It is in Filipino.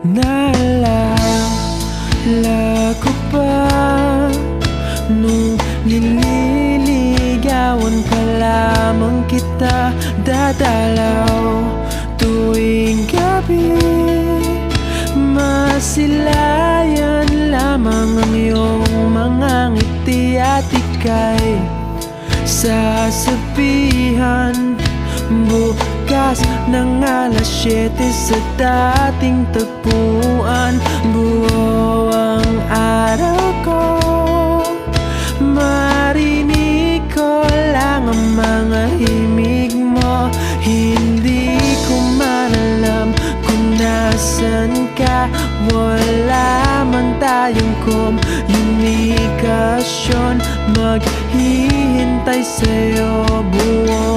Naalala ko pa nung nililigawan ka lamang kita dadalaw tuwing gabi. Masilayan lamang ang iyong mga ngiti at ika'y sasabihan bukas ng alas 7 sa dating tagpuan. Buo ang araw ko, marinig ko lang ang mga himig mo. Hindi ko man alam kung nasan ka, wala man tayong komunikasyon. Maghihintay sa'yo buong